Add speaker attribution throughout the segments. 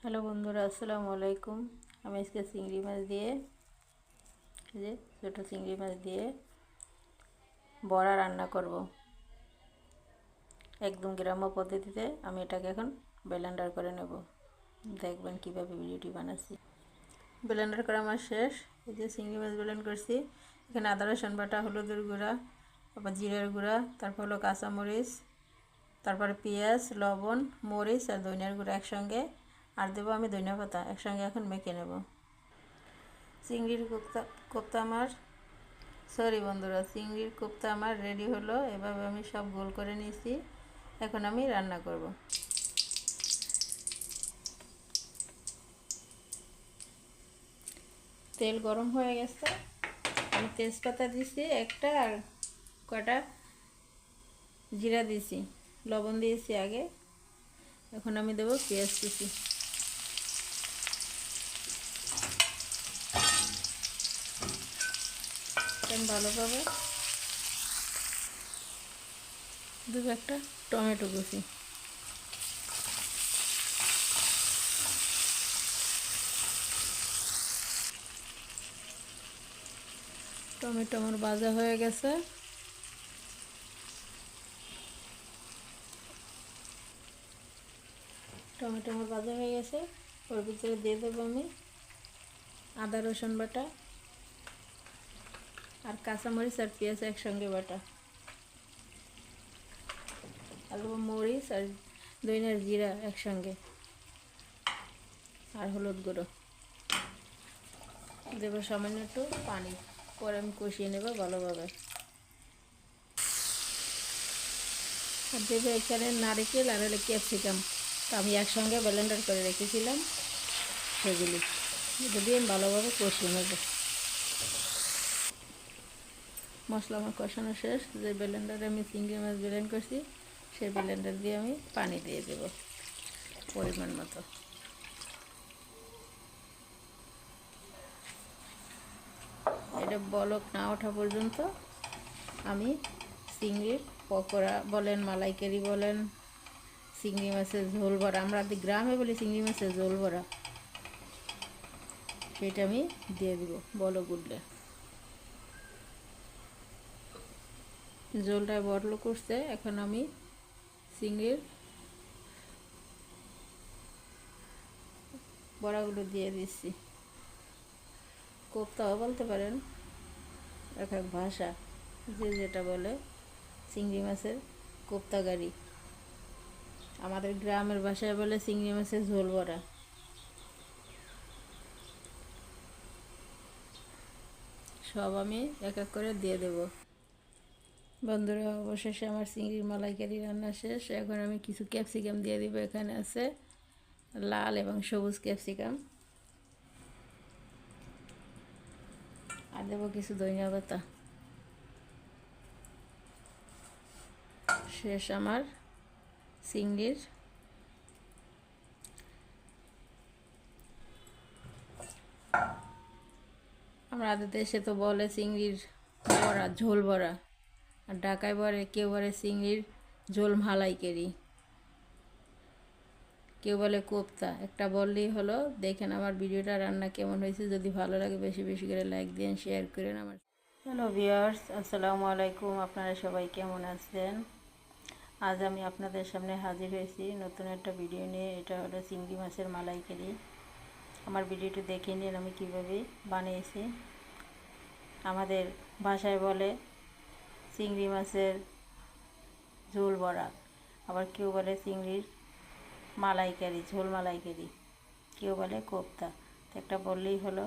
Speaker 1: Hello বন্ধুরা, আসসালামু আলাইকুম। আমি আজকে চিংড়ি মাছ দিয়ে ছোটো চিংড়ি মাছ দিয়ে বড়া রান্না করব একদম গ্রাম্য পদ্ধতিতে। আমি এটাকে এখন ব্লেন্ডার করে নেব। দেখবেন কিভাবে ভিডিওটি বানাচ্ছি। ব্লেন্ডার করা আমার শেষ। এই যে চিংড়ি মাছ ব্লেন্ড করছি। এখানে আদা রসুন বাটা, হলুদের গুঁড়া, তারপর জিরের গুঁড়া, তারপর হলো কাঁচামরিচ, তারপরে পেঁয়াজ, লবণ, মরিচ আর ধনিয়ার গুঁড়া একসঙ্গে, আর দেবো আমি ধনিয়া পাতা একসঙ্গে এখন মেখে নেব। চিংড়ির কোপ্তা আমার বন্ধুরা, চিংড়ির কোপ্তা আমার রেডি হলো। এভাবে আমি সব গোল করে নিয়েছি। এখন আমি রান্না করব। তেল গরম হয়ে গেছে। আমি তেজপাতা দিছি একটা, আর কটা জিরা দিছি, লবণ দিয়েছি আগে। এখন আমি দেবো পেঁয়াজ কুচি। ভালোভাবে দেবো একটা টমেটো কুচি। টমেটো আমার ভাজা হয়ে গেছে। টমেটো আমার ভাজা হয়ে গেছে। ওর ভিতরে দিয়ে দেবো আমি আদা রসুন বাটা আর কাঁচামরিচ আর পেঁয়াজ একসঙ্গে বাটা, আর দেবো মরিচ আর ধনিয়ার জিরা একসঙ্গে, আর হলুদ গুঁড়ো দেবো সামান্য একটু পানি। পরে আমি কষিয়ে নেব ভালোভাবে। আর দেবো এখানে নারকেল আর হলে ক্যাপসিকাম, তো আমি একসঙ্গে ব্লেন্ডার করে রেখেছিলাম সেগুলি। এটা দিয়ে আমি ভালোভাবে কষিয়ে নেব। মশলা আমার কষানো শেষ। যে ব্লেন্ডারে আমি চিংড়ি মাছ ব্লেন্ড করছি, সেই ব্লেন্ডার দিয়ে আমি পানি দিয়ে দেব পরিমাণ মতো। এটা বলক না ওঠা পর্যন্ত আমি চিংড়ির পকোড়া বলেন, মালাইকারি বলেন, চিংড়ি মাছের ঝোল বড়া, আমরা গ্রামে বলি চিংড়ি মাছের ঝোল বড়া, সেটা আমি দিয়ে দিব বলক উঠলে। ঝোলটা বড় করছে। এখন আমি চিংড়ির বড়াগুলো দিয়ে দিচ্ছি। কোপ্তাও বলতে পারেন, এক এক ভাষা যে যেটা বলে। চিংড়ি মাছের কোপ্তা গাড়ি, আমাদের গ্রামের ভাষায় বলে চিংড়ি মাছের ঝোল বড়া। সব আমি এক এক করে দিয়ে দেব। বন্ধুরা, অবশেষে আমার চিংড়ির মালাইকারি রান্না শেষ। এখন আমি কিছু ক্যাপসিকাম দিয়ে দিব। এখানে আছে লাল এবং সবুজ ক্যাপসিকাম, আর দেবো কিছু ধনিয়া পাতা। শেষ আমার চিংড়ির আমাদের দেশে তো বলে চিংড়ির বড়া, ঝোল বড়া, আর ঢাকায় বলে কেউ বলে চিংড়ির ঝোল মালাইকারি, কেউ বলে কোপ্তা। একটা বললেই হলো। দেখেন আমার ভিডিওটা রান্না কেমন হয়েছে। যদি ভালো লাগে বেশি বেশি করে লাইক দিন, শেয়ার করেন। আমার হ্যালো ভিউয়ার্স, আসসালামু আলাইকুম। আপনারা সবাই কেমন আছেন? আজ আমি আপনাদের সামনে হাজির হয়েছি নতুন একটা ভিডিও নিয়ে। এটা হলো চিংড়ি মাছের মালাইকারি। আমার ভিডিওটি দেখে নিন আমি কীভাবে বানিয়েছি। আমাদের ভাষায় বলে চিংড়ি মাছের ঝোল বড়া, আবার কেউ বলে চিংড়ির মালাইকারি, ঝোল মালাইকারি, কেউ বলে কোপ্তা। একটা বললেই হলো।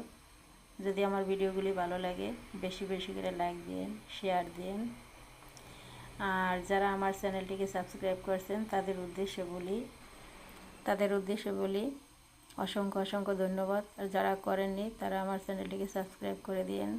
Speaker 1: যদি আমার ভিডিওগুলি ভালো লাগে বেশি বেশি করে লাইক দিন, শেয়ার দিন। আর যারা আমার চ্যানেলটিকে সাবস্ক্রাইব করছেন তাদের উদ্দেশ্যে বলি অসংখ্য অসংখ্য ধন্যবাদ। আর যারা করেননি তারা আমার চ্যানেলটিকে সাবস্ক্রাইব করে দিন।